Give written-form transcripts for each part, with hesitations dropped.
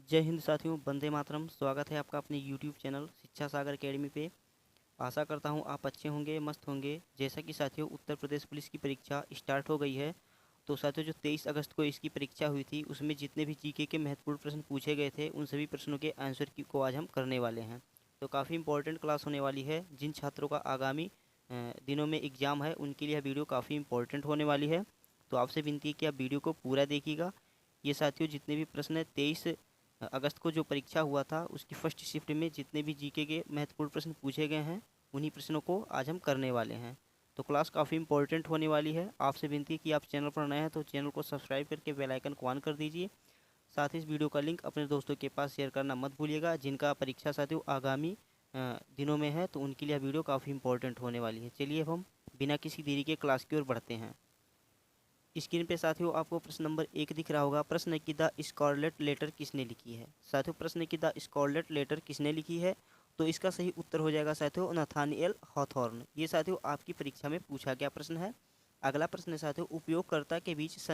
जय हिंद साथियों, वंदे मातरम। स्वागत है आपका अपने यूट्यूब चैनल शिक्षा सागर एकेडमी पे। आशा करता हूँ आप अच्छे होंगे, मस्त होंगे। जैसा कि साथियों उत्तर प्रदेश पुलिस की परीक्षा स्टार्ट हो गई है, तो साथियों जो 23 अगस्त को इसकी परीक्षा हुई थी उसमें जितने भी जीके के महत्वपूर्ण प्रश्न पूछे गए थे उन सभी प्रश्नों के आंसर की को आज हम करने वाले हैं। तो काफ़ी इंपॉर्टेंट क्लास होने वाली है। जिन छात्रों का आगामी दिनों में एग्ज़ाम है उनके लिए यह वीडियो काफ़ी इंपॉर्टेंट होने वाली है। तो आपसे विनती है कि आप वीडियो को पूरा देखिएगा। ये साथियों जितने भी प्रश्न 23 अगस्त को जो परीक्षा हुआ था उसकी फर्स्ट शिफ्ट में जितने भी जीके के महत्वपूर्ण प्रश्न पूछे गए हैं उन्हीं प्रश्नों को आज हम करने वाले हैं। तो क्लास काफ़ी इंपॉर्टेंट होने वाली है। आपसे विनती है कि आप चैनल पर नए हैं तो चैनल को सब्सक्राइब करके बेल आइकन को ऑन कर दीजिए। साथ ही इस वीडियो का लिंक अपने दोस्तों के पास शेयर करना मत भूलिएगा। जिनका परीक्षा साथियों आगामी दिनों में है तो उनके लिए वीडियो काफ़ी इंपॉर्टेंट होने वाली है। चलिए अब हम बिना किसी देरी के क्लास की ओर बढ़ते हैं। स्क्रीन पे साथियों आपको प्रश्न नंबर 1 दिख रहा होगा। प्रश्न है कि द स्कारलेट लेटर किसने लिखी है। साथियों प्रश्न है कि द स्कारलेट लेटर किसने लिखी है, तो इसका सही उत्तर हो जाएगा साथियों नथानिएल हॉथॉर्न। ये साथियों आपकी परीक्षा में पूछा गया प्रश्न है। अगला प्रश्न है साथियों उपयोगकर्ता के बीच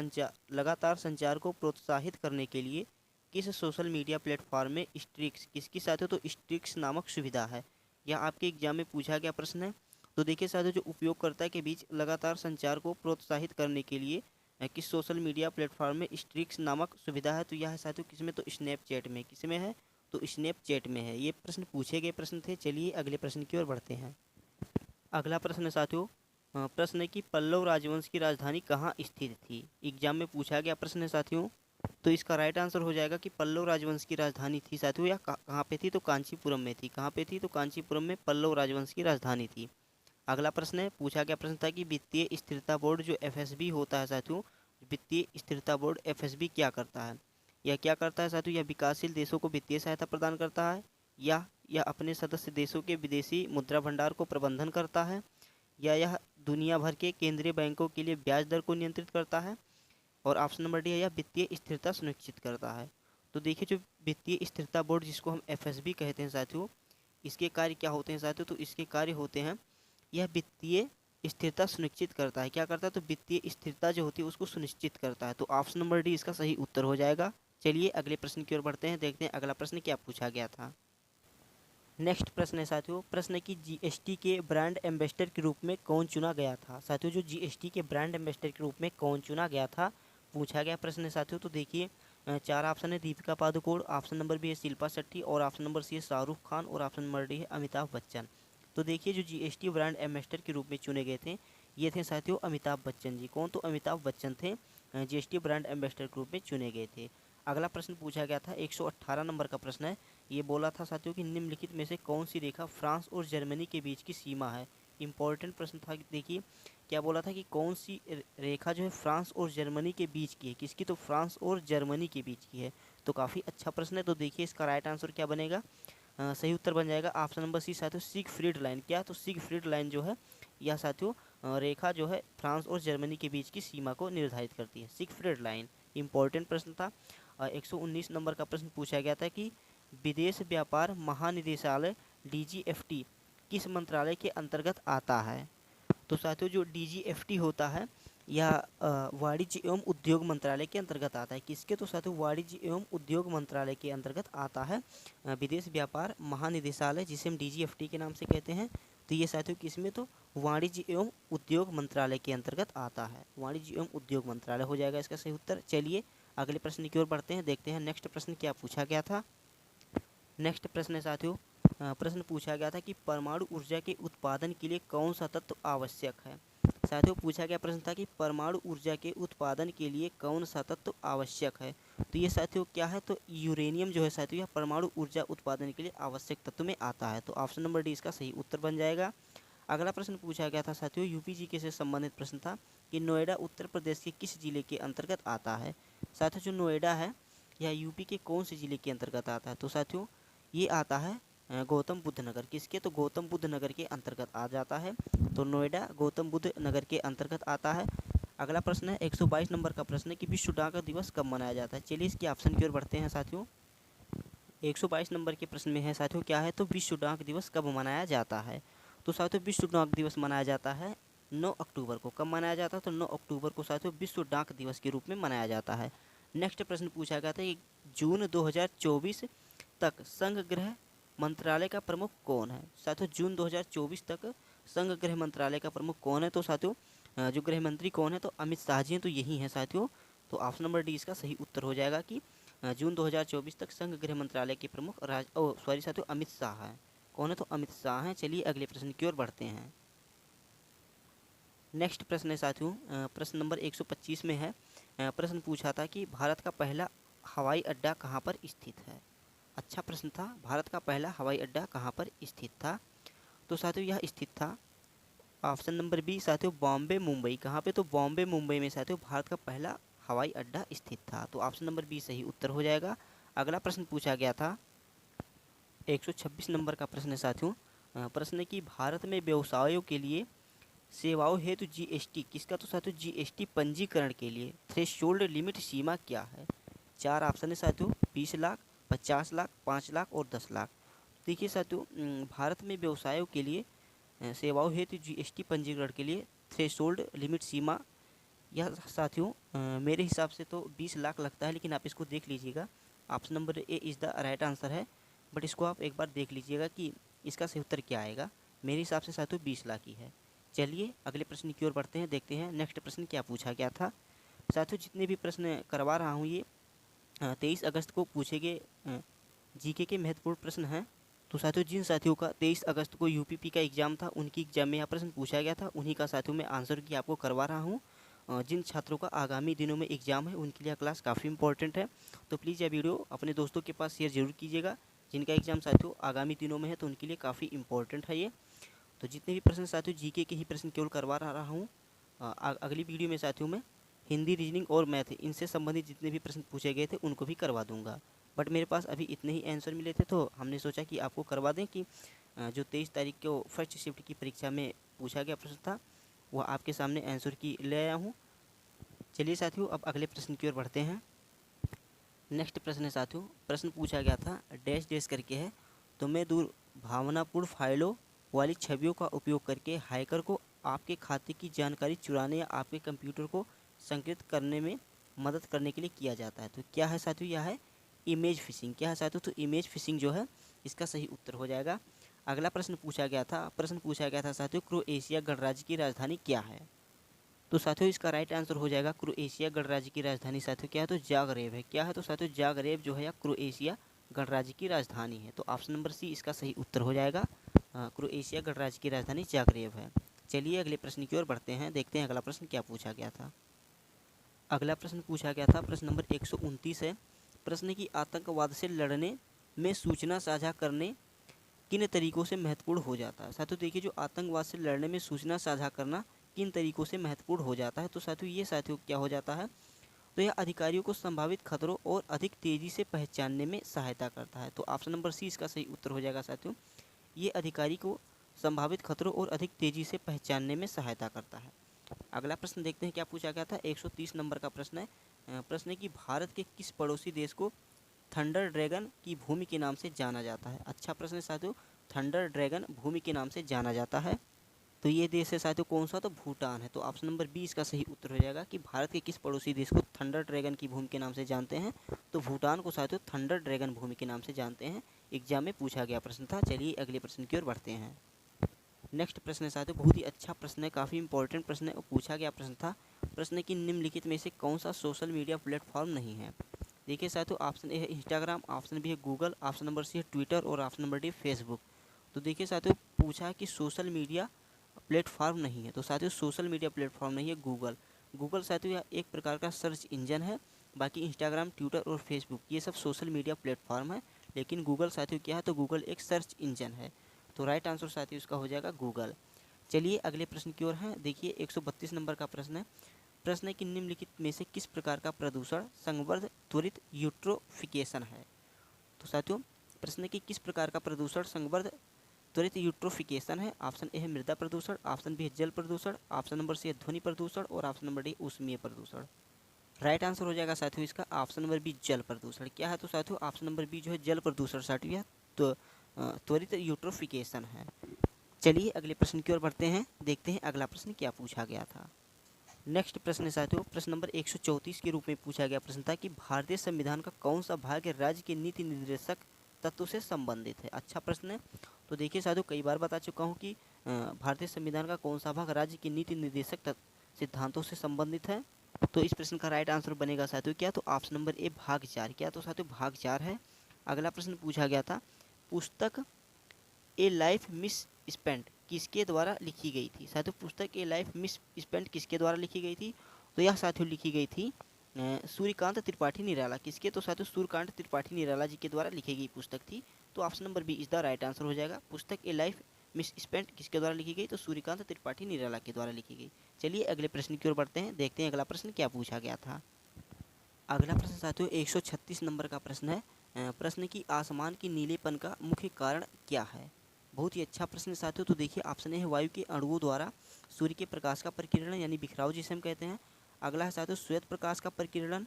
लगातार संचार को प्रोत्साहित करने के लिए किस सोशल मीडिया प्लेटफॉर्म में स्ट्रिक्स किसकी साथियों तो स्ट्रिक्स नामक सुविधा है। यह आपके एग्जाम में पूछा गया प्रश्न है। तो देखिए साथियों जो उपयोगकर्ता के बीच लगातार संचार को प्रोत्साहित करने के लिए किस सोशल मीडिया प्लेटफॉर्म में स्ट्रिक्स नामक सुविधा है, तो यह है साथियों किसमें तो स्नैपचैट में। किसमें है तो स्नैपचैट में है। ये प्रश्न पूछे गए प्रश्न थे। चलिए अगले प्रश्न की ओर बढ़ते हैं। अगला प्रश्न है साथियों प्रश्न है कि पल्लव राजवंश की राजधानी कहाँ स्थित थी। एग्जाम में पूछा गया प्रश्न है साथियों। तो इसका राइट आंसर हो जाएगा कि पल्लव राजवंश की राजधानी थी साथियों या कहाँ पे थी तो कांचीपुरम में थी। कहाँ पे थी तो कांचीपुरम में पल्लव राजवंश की राजधानी थी। अगला प्रश्न है पूछा गया प्रश्न था कि वित्तीय स्थिरता बोर्ड जो एफएसबी होता है साथियों, वित्तीय स्थिरता बोर्ड एफएसबी क्या करता है। यह क्या करता है साथियों, यह विकासशील देशों को वित्तीय सहायता प्रदान करता है, या यह अपने सदस्य देशों के विदेशी मुद्रा भंडार को प्रबंधन करता है, या यह दुनिया भर के केंद्रीय बैंकों के लिए ब्याज दर को नियंत्रित करता है, और ऑप्शन नंबर डी है यह वित्तीय स्थिरता सुनिश्चित करता है। तो देखिए जो वित्तीय स्थिरता बोर्ड जिसको हम एफएसबी कहते हैं साथियों, इसके कार्य क्या होते हैं साथियों, तो इसके कार्य होते हैं यह वित्तीय स्थिरता सुनिश्चित करता है। क्या करता है तो वित्तीय स्थिरता जो होती है उसको सुनिश्चित करता है। तो ऑप्शन नंबर डी इसका सही उत्तर हो जाएगा। चलिए अगले प्रश्न की ओर बढ़ते हैं, देखते हैं अगला प्रश्न क्या पूछा गया था। नेक्स्ट प्रश्न है साथियों प्रश्न है कि जीएसटी के ब्रांड एम्बेसडर के रूप में कौन चुना गया था। साथियों जो जीएसटी के ब्रांड एम्बेसडर के रूप में कौन चुना गया था पूछा गया प्रश्न है साथियों। तो देखिए चार ऑप्शन है Deepika Padukone, option number B है शिल्पा शेट्टी, और ऑप्शन नंबर सी है शाहरुख खान, और ऑप्शन नंबर डी है अमिताभ बच्चन। तो देखिए जो जीएसटी ब्रांड एम्बेसडर के रूप में चुने गए थे ये थे साथियों अमिताभ बच्चन जी। कौन तो अमिताभ बच्चन थे जीएसटी ब्रांड एम्बेसडर के रूप में चुने गए थे। अगला प्रश्न पूछा गया था 118 नंबर का प्रश्न है। ये बोला था साथियों कि निम्नलिखित में से कौन सी रेखा फ्रांस और जर्मनी के बीच की सीमा है। इंपॉर्टेंट प्रश्न था। देखिए क्या बोला था कि कौन सी रेखा जो है फ्रांस और जर्मनी के बीच की है। किसकी तो फ्रांस और जर्मनी के बीच की है। तो काफ़ी अच्छा प्रश्न है। तो देखिए इसका राइट आंसर क्या बनेगा, सही उत्तर बन जाएगा ऑप्शन नंबर सी साथियों सिगफ्रीड लाइन। क्या तो सिगफ्रीड लाइन जो है यह साथियों रेखा जो है फ्रांस और जर्मनी के बीच की सीमा को निर्धारित करती है, सिगफ्रीड लाइन। इंपॉर्टेंट प्रश्न था। 119 नंबर का प्रश्न पूछा गया था कि विदेश व्यापार महानिदेशालय डीजीएफटी किस मंत्रालय के अंतर्गत आता है। तो साथियों जो डीजीएफटी होता है यह वाणिज्य एवं उद्योग मंत्रालय के अंतर्गत आता है। किसके तो साथियों वाणिज्य एवं उद्योग मंत्रालय के अंतर्गत आता है विदेश व्यापार महानिदेशालय, जिसे हम डीजीएफटी के नाम से कहते हैं। तो ये साथियों किसमें तो वाणिज्य एवं उद्योग मंत्रालय के अंतर्गत आता है। वाणिज्य एवं उद्योग मंत्रालय हो जाएगा इसका सही उत्तर। चलिए अगले प्रश्न की ओर बढ़ते हैं, देखते हैं नेक्स्ट प्रश्न क्या पूछा गया था। नेक्स्ट प्रश्न है साथियों प्रश्न पूछा गया था कि परमाणु ऊर्जा के उत्पादन के लिए कौन सा तत्व आवश्यक है। साथियों पूछा गया प्रश्न था कि परमाणु ऊर्जा के उत्पादन के लिए कौन सा तत्व आवश्यक है। तो ये साथियों क्या है तो यूरेनियम जो है साथियों यह परमाणु ऊर्जा उत्पादन के लिए आवश्यक तत्व में आता है। तो ऑप्शन नंबर डी इसका सही उत्तर बन जाएगा। अगला प्रश्न पूछा गया था साथियों यूपीजीके से संबंधित प्रश्न था कि नोएडा उत्तर प्रदेश के किस जिले के अंतर्गत आता है। साथियों जो नोएडा है यह यूपी के कौन से जिले के अंतर्गत आता है। तो साथियों ये आता है गौतम बुद्ध नगर। किसके तो गौतम बुद्ध नगर के अंतर्गत आ जाता है। तो नोएडा गौतम बुद्ध नगर के अंतर्गत आता है। अगला प्रश्न है 122 नंबर का प्रश्न है कि विश्व डाक दिवस कब मनाया जाता है। चलिए इसके ऑप्शन की ओर बढ़ते हैं साथियों। 122 नंबर के प्रश्न में है साथियों क्या है तो विश्व डाक दिवस कब मनाया जाता है। तो साथियों विश्व डाक दिवस मनाया जाता है 9 अक्टूबर को। कब मनाया जाता है तो 9 अक्टूबर को साथियों विश्व डाक दिवस के रूप में मनाया जाता है। नेक्स्ट प्रश्न पूछा गया था कि जून 2024 तक संघ गृह मंत्रालय का प्रमुख कौन है। साथियों जून 2024 तक संघ गृह मंत्रालय का प्रमुख कौन है, तो साथियों जो गृह मंत्री कौन है, तो अमित शाह जी हैं, तो यही हैं साथियों। तो ऑप्शन नंबर डी इसका सही उत्तर हो जाएगा कि जून 2024 तक संघ गृह मंत्रालय के प्रमुख साथियों अमित शाह हैं। कौन है, तो अमित शाह हैं। चलिए अगले प्रश्न की ओर बढ़ते हैं। नेक्स्ट प्रश्न है साथियों प्रश्न नंबर 125 में है। प्रश्न पूछा था कि भारत का पहला हवाई अड्डा कहाँ पर स्थित है। अच्छा प्रश्न था, भारत का पहला हवाई अड्डा कहाँ पर स्थित था। तो साथियों यह स्थित था ऑप्शन नंबर बी साथियों बॉम्बे मुंबई। कहाँ पे, तो बॉम्बे मुंबई में साथियों भारत का पहला हवाई अड्डा स्थित था। तो ऑप्शन नंबर बी सही उत्तर हो जाएगा। अगला प्रश्न पूछा गया था 126 नंबर का प्रश्न है साथियों। प्रश्न है कि भारत में व्यवसायों के लिए सेवाओं हेतु जीएसटी किसका, तो साथियों जीएसटी पंजीकरण के लिए थ्रेशोल्ड लिमिट सीमा क्या है। 4 ऑप्शन है साथियों, 20 लाख, 50 लाख, 5 लाख और 10 लाख। देखिए साथियों भारत में व्यवसायों के लिए सेवाओं हेतु जीएसटी पंजीकरण के लिए थ्रेशोल्ड लिमिट सीमा यह साथियों मेरे हिसाब से तो 20 लाख लगता है, लेकिन आप इसको देख लीजिएगा। Option number A is the right answer है, बट इसको आप एक बार देख लीजिएगा कि इसका सही उत्तर क्या आएगा। मेरे हिसाब से साथियों 20 लाख ही है। चलिए अगले प्रश्न की ओर बढ़ते हैं, देखते हैं नेक्स्ट प्रश्न क्या पूछा गया था। साथियों जितने भी प्रश्न करवा रहा हूँ ये 23 अगस्त को पूछे गए जीके के महत्वपूर्ण प्रश्न हैं। तो साथियों जिन साथियों का 23 अगस्त को यूपीपी का एग्ज़ाम था, उनकी एग्जाम में यह प्रश्न पूछा गया था, उन्हीं का साथियों मैं आंसर की आपको करवा रहा हूँ। जिन छात्रों का आगामी दिनों में एग्ज़ाम है उनके लिए क्लास काफ़ी इंपॉर्टेंट है, तो प्लीज़ यह वीडियो अपने दोस्तों के पास शेयर जरूर कीजिएगा। जिनका एग्ज़ाम साथियों आगामी दिनों में है तो उनके लिए काफ़ी इंपॉर्टेंट है ये। तो जितने भी प्रश्न साथियों जीके के ही प्रश्न केवल करवा रहा हूँ। अगली वीडियो में साथियों मैं हिंदी, रीजनिंग और मैथ इनसे संबंधित जितने भी प्रश्न पूछे गए थे उनको भी करवा दूंगा। बट मेरे पास अभी इतने ही आंसर मिले थे, तो हमने सोचा कि आपको करवा दें कि जो 23 तारीख को फर्स्ट शिफ्ट की परीक्षा में पूछा गया प्रश्न था वह आपके सामने आंसर की ले आया हूँ। चलिए साथियों अब अगले प्रश्न की ओर बढ़ते हैं। नेक्स्ट प्रश्न है साथियों, प्रश्न पूछा गया था डैश डैश करके है। तो मैं दूर भावनापूर्ण फाइलों वाली छवियों का उपयोग करके हैकर को आपके खाते की जानकारी चुराने या आपके कंप्यूटर को संकृत करने में मदद करने के लिए किया जाता है। तो क्या है साथियों, यह है इमेज फिशिंग। क्या है साथियों, तो इमेज फिशिंग जो है इसका सही उत्तर हो जाएगा। अगला प्रश्न पूछा गया था साथियों क्रोएशिया गणराज्य की राजधानी क्या है। तो साथियों इसका राइट आंसर हो जाएगा क्रोएशिया गणराज्य की राजधानी साथियों क्या है, तो जागरेब है। क्या है, तो साथियों जागरेब जो है या क्रोएशिया गणराज्य की राजधानी है। तो ऑप्शन नंबर सी इसका सही उत्तर हो जाएगा। क्रोएशिया गणराज्य की राजधानी जागरेब है। चलिए अगले प्रश्न की ओर बढ़ते हैं, देखते हैं अगला प्रश्न क्या पूछा गया था। अगला प्रश्न पूछा गया था प्रश्न नंबर 129 है। प्रश्न की आतंकवाद से लड़ने में सूचना साझा करने किन तरीकों से महत्वपूर्ण हो जाता है। साथियों देखिए जो आतंकवाद से लड़ने में सूचना साझा करना किन तरीकों से महत्वपूर्ण हो जाता है, तो साथियों ये साथियों क्या हो जाता है, तो यह अधिकारियों को संभावित खतरों और अधिक तेजी से पहचानने में सहायता करता है। तो ऑप्शन नंबर सी इसका सही उत्तर हो जाएगा साथियों, ये अधिकारी को संभावित खतरों और अधिक तेजी से पहचानने में सहायता करता है। अगला प्रश्न देखते हैं क्या पूछा गया था। 130 नंबर का प्रश्न है। प्रश्न है कि भारत के किस पड़ोसी देश को थंडर ड्रैगन की भूमि के नाम से जाना जाता है। अच्छा प्रश्न है साथियों, थंडर ड्रैगन भूमि के नाम से जाना जाता है। तो ये देश है साथियों कौन सा, तो भूटान है। तो ऑप्शन नंबर बी इसका सही उत्तर हो जाएगा कि भारत के किस पड़ोसी देश को थंडर ड्रैगन की भूमि के नाम से जानते हैं, तो भूटान को साथियों थंडर ड्रैगन भूमि के नाम से जानते हैं। एग्जाम में पूछा गया प्रश्न था। चलिए अगले प्रश्न की ओर बढ़ते हैं। नेक्स्ट प्रश्न है साथियों बहुत ही अच्छा प्रश्न है, काफ़ी इंपॉर्टेंट प्रश्न है और पूछा गया प्रश्न था। प्रश्न है कि निम्नलिखित में से कौन सा सोशल मीडिया प्लेटफॉर्म नहीं है। देखिए साथियों ऑप्शन ए है इंस्टाग्राम, ऑप्शन बी है गूगल, ऑप्शन नंबर सी है ट्विटर और ऑप्शन नंबर डी फेसबुक। तो देखिए साथियों पूछा है कि सोशल मीडिया प्लेटफॉर्म नहीं है, तो साथियों सोशल मीडिया प्लेटफॉर्म नहीं है गूगल। गूगल साथियों यह एक प्रकार का सर्च इंजन है। बाकी इंस्टाग्राम, ट्विटर और फेसबुक ये सब सोशल मीडिया प्लेटफॉर्म है, लेकिन गूगल साथियों क्या है, तो गूगल एक सर्च इंजन है। तो राइट आंसर साथियों इसका हो जाएगा गूगल। चलिए अगले प्रश्न की ओर हैं, देखिए 132 नंबर का प्रश्न है। प्रश्न है कि निम्नलिखित में से किस प्रकार का प्रदूषण संवर्ध त्वरित यूट्रोफिकेशन है। तो साथियों प्रश्न है कि किस प्रकार का प्रदूषण संवर्ध त्वरित यूट्रोफिकेशन है। ऑप्शन ए है मृदा प्रदूषण, ऑप्शन बी है जल प्रदूषण, ऑप्शन नंबर सी है ध्वनि प्रदूषण और ऑप्शन नंबर डी ऊष्मीय प्रदूषण। राइट आंसर हो जाएगा साथियों इसका ऑप्शन नंबर बी जल प्रदूषण। क्या है, तो साथियों ऑप्शन नंबर बी जो है जल प्रदूषण साथियों यह तो त्वरित यूट्रोफिकेशन है। चलिए अगले प्रश्न की ओर बढ़ते हैं, देखते हैं अगला प्रश्न क्या पूछा गया था। नेक्स्ट प्रश्न है साथियों, प्रश्न नंबर 134 के रूप में पूछा गया प्रश्न था कि भारतीय संविधान का कौन सा भाग राज्य के नीति निर्देशक तत्व से संबंधित है। अच्छा प्रश्न है। तो देखिए साथियों, कई बार बता चुका हूँ कि भारतीय संविधान का कौन सा भाग राज्य के नीति निर्देशक सिद्धांतों से संबंधित है। तो इस प्रश्न का राइट आंसर बनेगा साथियों क्या, तो ऑप्शन नंबर ए भाग 4। क्या, तो साथियों भाग 4 है। अगला प्रश्न पूछा गया था, पुस्तक ए लाइफ मिस स्पेंट किसके द्वारा लिखी गई थी। साथियों पुस्तक ए लाइफ मिस स्पेंट किसके द्वारा लिखी गई थी, तो यह साथियों लिखी गई थी सूर्यकांत त्रिपाठी निराला। किसके, तो साथियों सूर्यकांत त्रिपाठी निराला जी के द्वारा लिखी गई पुस्तक थी। तो option number B is the right answer हो जाएगा। पुस्तक ए लाइफ मिस स्पेंट किसके द्वारा लिखी गई, तो सूर्यकांत त्रिपाठी निराला के द्वारा लिखी गई। चलिए अगले प्रश्न की ओर बढ़ते हैं, देखते हैं अगला प्रश्न क्या पूछा गया था। अगला प्रश्न साथियों 136 नंबर का प्रश्न है। प्रश्न की आसमान की नीलेपन का मुख्य कारण क्या है। बहुत ही अच्छा प्रश्न है साथियों। तो देखिए ऑप्शन ए है वायु के अणुओं द्वारा सूर्य के प्रकाश का परिकिरण यानी बिखराव जिसे हम कहते हैं। अगला है साथियों श्वेत प्रकाश का परिकिरण,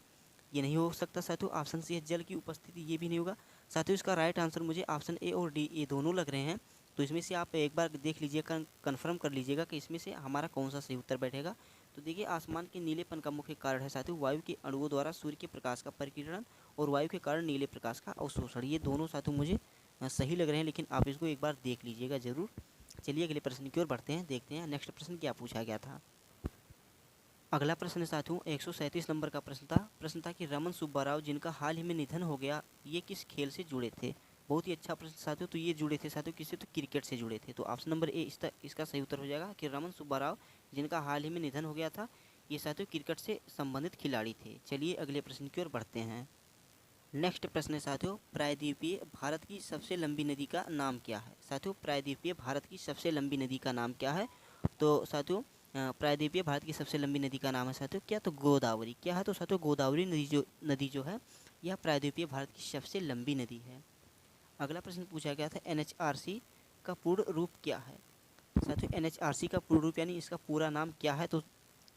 ये नहीं हो सकता साथियों। ऑप्शन सी है जल की उपस्थिति, ये भी नहीं होगा साथियों। इसका राइट आंसर मुझे ऑप्शन ए और डी ये दोनों लग रहे हैं। तो इसमें से आप एक बार देख लीजिएगा, कन्फर्म कर लीजिएगा कि इसमें से हमारा कौन सा सही उत्तर बैठेगा। तो देखिए आसमान के नीलेपन का मुख्य कारण है साथियों वायु के अणुओं द्वारा सूर्य के प्रकाश का परिकिरण और वायु के कारण नीले प्रकाश का अवशोषण। ये दोनों साथियों मुझे सही लग रहे हैं, लेकिन आप इसको एक बार देख लीजिएगा ज़रूर। चलिए अगले प्रश्न की ओर बढ़ते हैं, देखते हैं नेक्स्ट प्रश्न क्या पूछा गया था। अगला प्रश्न है साथियों 137 नंबर का प्रश्न था कि रमन सुब्बा राव जिनका हाल ही में निधन हो गया, ये किस खेल से जुड़े थे। बहुत ही अच्छा प्रश्न साथियों। तो ये जुड़े थे साथियों किससे, तो क्रिकेट से जुड़े थे। तो ऑप्शन नंबर ए इसका सही उत्तर हो जाएगा कि रमन सुब्बा राव जिनका हाल ही में निधन हो गया था, ये साथियों क्रिकेट से संबंधित खिलाड़ी थे। चलिए अगले प्रश्न की ओर बढ़ते हैं। नेक्स्ट प्रश्न है साथियों, प्रायद्वीपीय भारत की सबसे लंबी नदी का नाम क्या है। साथियों प्रायद्वीपीय भारत की सबसे लंबी नदी का नाम क्या है। तो साथियों प्रायद्वीपीय भारत की सबसे लंबी नदी का नाम है साथियों क्या, तो गोदावरी। क्या है, तो साथियों गोदावरी नदी जो है यह प्रायद्वीपीय भारत की सबसे लंबी नदी है। अगला प्रश्न पूछा गया था NHRC का पूर्ण रूप क्या है। साथियों NHRC का पूर्ण रूप यानी इसका पूरा नाम क्या है। तो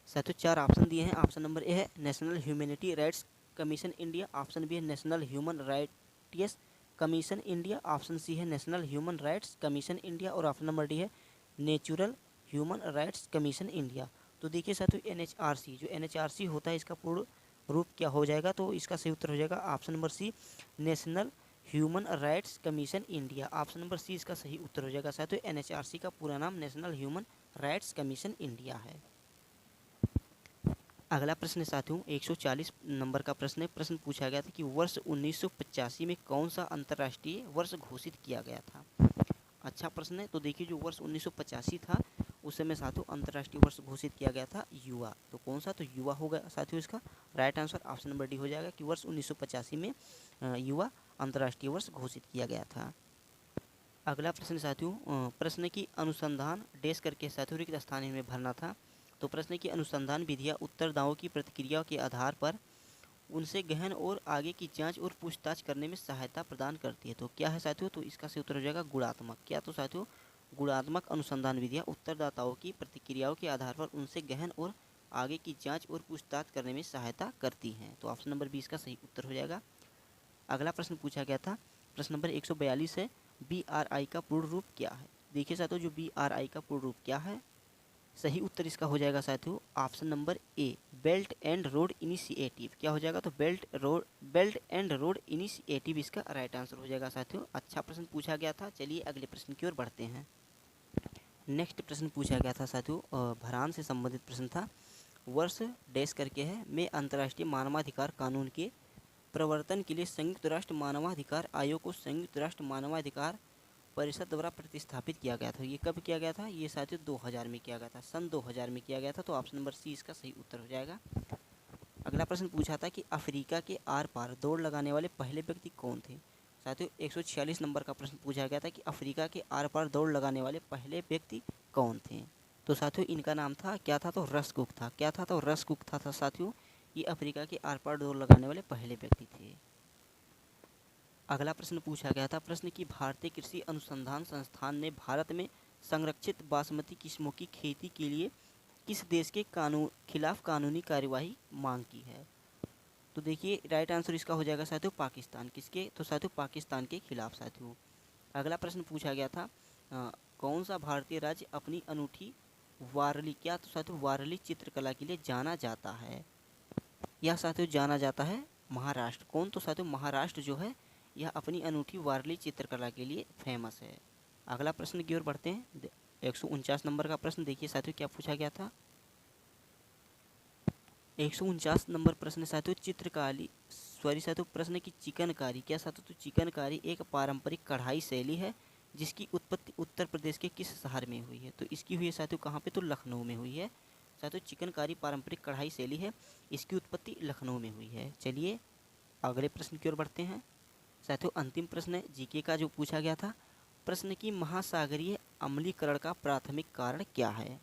साथियों 4 ऑप्शन दिए हैं। ऑप्शन नंबर ए है national humanity rights commission India, option B है national human rights commission India, option C है national human rights commission India और ऑप्शन नंबर डी है natural human rights commission India. तो देखिए साथियों NHRC जो NHRC होता है इसका पूर्ण रूप क्या हो जाएगा, तो इसका सही उत्तर हो जाएगा option number C national human rights commission India. Option number C इसका सही उत्तर हो जाएगा साथियों। NHRC का पूरा नाम national human rights commission India है। अगला प्रश्न है साथियों 140 नंबर का प्रश्न है। प्रश्न पूछा गया था कि वर्ष 1985 में कौन सा अंतर्राष्ट्रीय वर्ष घोषित किया गया था। अच्छा प्रश्न है। तो देखिए जो वर्ष 1985 था उस समय साथियों अंतर्राष्ट्रीय वर्ष घोषित किया गया था युवा। तो कौन सा, तो युवा होगा साथियों इसका right answer option number D हो जाएगा कि वर्ष 1985 में युवा अंतर्राष्ट्रीय वर्ष घोषित किया गया था। अगला प्रश्न साथियों प्रश्न की अनुसंधान डैश करके साथियों रिक्त स्थान में भरना था। तो प्रश्न की अनुसंधान विधियाँ उत्तरदाताओं की प्रतिक्रिया के आधार पर उनसे गहन और आगे की जांच और पूछताछ करने में सहायता प्रदान करती है। तो क्या है साथियों, तो इसका सही उत्तर हो जाएगा गुणात्मक। क्या, तो साथियों गुणात्मक अनुसंधान विधियाँ उत्तरदाताओं की प्रतिक्रियाओं के आधार पर उनसे गहन और आगे की जांच और पूछताछ करने में सहायता करती हैं। तो ऑप्शन नंबर 20 का सही उत्तर हो जाएगा। अगला प्रश्न पूछा गया था, प्रश्न नंबर 142 है, BRI का पूर्ण रूप क्या है। देखिए साथियों जो BRI का पूर्ण रूप क्या है, सही उत्तर इसका हो जाएगा साथियों option number A belt and road initiative. क्या हो जाएगा, तो बेल्ट एंड रोड इनिशिएटिव इसका राइट आंसर हो जाएगा साथियों। अच्छा प्रश्न पूछा गया था। चलिए अगले प्रश्न की ओर बढ़ते हैं। नेक्स्ट प्रश्न पूछा गया था साथियों भरान से संबंधित प्रश्न था। वर्ष डैश करके है में अंतर्राष्ट्रीय मानवाधिकार कानून के प्रवर्तन के लिए संयुक्त राष्ट्र मानवाधिकार आयोग को संयुक्त राष्ट्र मानवाधिकार परिषद द्वारा प्रतिस्थापित किया गया था। ये कब किया गया था, ये साथियों 2000 में किया गया था, सन 2000 में किया गया था। तो ऑप्शन नंबर सी इसका सही उत्तर हो जाएगा। अगला प्रश्न पूछा था कि अफ्रीका के आर पार दौड़ लगाने वाले पहले व्यक्ति कौन थे। साथियों 146 नंबर का प्रश्न पूछा गया था कि अफ्रीका के आर पार दौड़ लगाने वाले पहले व्यक्ति कौन थे। तो साथियों इनका नाम था क्या था, तो रस कुक था। क्या था, तो रस कुक था साथियों। ये अफ्रीका के आर पार दौड़ लगाने वाले पहले व्यक्ति थे। अगला प्रश्न पूछा गया था, प्रश्न की भारतीय कृषि अनुसंधान संस्थान ने भारत में संरक्षित बासमती किस्मों की खेती के लिए किस देश के खिलाफ कानूनी कार्यवाही मांग की है। तो देखिए राइट आंसर इसका हो जाएगा साथियों पाकिस्तान। किसके, तो साथियों पाकिस्तान के खिलाफ साथियों। अगला प्रश्न पूछा गया था कौन सा भारतीय राज्य अपनी अनूठी वारली, क्या तो साथियों वारली चित्रकला के लिए जाना जाता है? यह साथियों जाना जाता है महाराष्ट्र। कौन? तो साथियों महाराष्ट्र जो है यह अपनी अनूठी वारली चित्रकला के लिए फेमस है। अगला प्रश्न की ओर बढ़ते हैं। 149 नंबर का प्रश्न देखिए साथियों क्या पूछा गया था। 149 नंबर प्रश्न साथियों चित्रकारी, सॉरी साथियों प्रश्न की चिकनकारी। क्या साथियों? तो चिकनकारी एक पारंपरिक कढ़ाई शैली है जिसकी उत्पत्ति उत्तर प्रदेश के किस शहर में हुई है? तो इसकी हुई है साथियों कहाँ पे? तो लखनऊ में हुई है। साथियों चिकनकारी पारंपरिक कढ़ाई शैली है, इसकी उत्पत्ति लखनऊ में हुई है। चलिए अगले प्रश्न की ओर बढ़ते हैं। साथियों अंतिम प्रश्न है जीके का जो पूछा गया था। प्रश्न की महासागरीय अम्लीकरण का प्राथमिक कारण क्या है?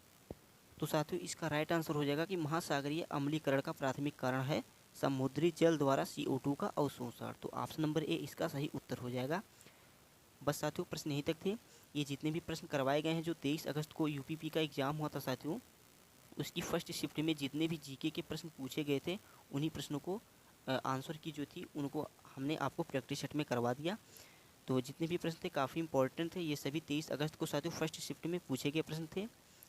तो साथियों इसका राइट आंसर हो जाएगा कि महासागरीय अम्लीकरण का प्राथमिक कारण है समुद्री जल द्वारा CO2 का अवशोषण। तो ऑप्शन नंबर ए इसका सही उत्तर हो जाएगा। बस साथियों प्रश्न यहीं तक थे। ये जितने भी प्रश्न करवाए गए हैं, जो 23 अगस्त को UPP का एग्ज़ाम हुआ था साथियों, उसकी फर्स्ट शिफ्ट में जितने भी जीके के प्रश्न पूछे गए थे उन्हीं प्रश्नों को आंसर की जो थी उनको हमने आपको प्रैक्टिस सेट में करवा दिया। तो जितने भी प्रश्न थे काफ़ी इंपॉर्टेंट थे। ये सभी 23 अगस्त को साथियों फर्स्ट शिफ्ट में पूछे गए प्रश्न थे।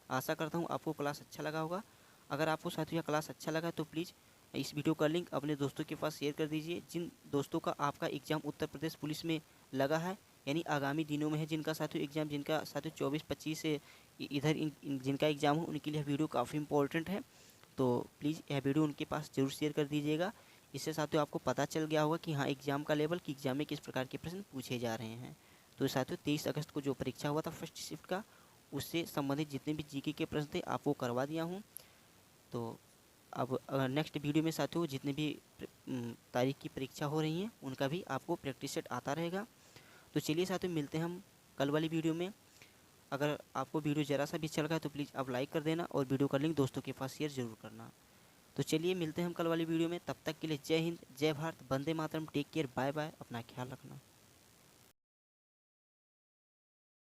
आशा करता हूँ आपको क्लास अच्छा लगा होगा। अगर आपको साथियों यह क्लास अच्छा लगा तो प्लीज़ इस वीडियो का लिंक अपने दोस्तों के पास शेयर कर दीजिए। जिन दोस्तों का आपका एग्ज़ाम उत्तर प्रदेश पुलिस में लगा है, यानी आगामी दिनों में है जिनका साथियों एग्ज़ाम, जिनका साथियों 24-25 से इधर जिनका एग्ज़ाम हो, उनके लिए वीडियो काफ़ी इंपॉर्टेंट है। तो प्लीज़ यह वीडियो उनके पास ज़रूर शेयर कर दीजिएगा। इससे साथियों आपको पता चल गया होगा कि हाँ एग्ज़ाम का लेवल, कि एग्ज़ाम में किस प्रकार के प्रश्न पूछे जा रहे हैं। तो साथियों 23 अगस्त को जो परीक्षा हुआ था फर्स्ट शिफ्ट का, उससे संबंधित जितने भी जीके के प्रश्न थे आपको करवा दिया हूँ। तो अब नेक्स्ट वीडियो में साथियों जितने भी तारीख की परीक्षा हो रही हैं उनका भी आपको प्रैक्टिस सेट आता रहेगा। तो चलिए साथियों मिलते हैं हम कल वाली वीडियो में। अगर आपको वीडियो ज़रा सा भी अच्छा लगा तो प्लीज़ आप लाइक कर देना और वीडियो का लिंक दोस्तों के पास शेयर ज़रूर करना। तो चलिए मिलते हैं हम कल वाली वीडियो में। तब तक के लिए जय हिंद, जय Bharat, Vande Mataram, take care, bye bye, अपना ख्याल रखना।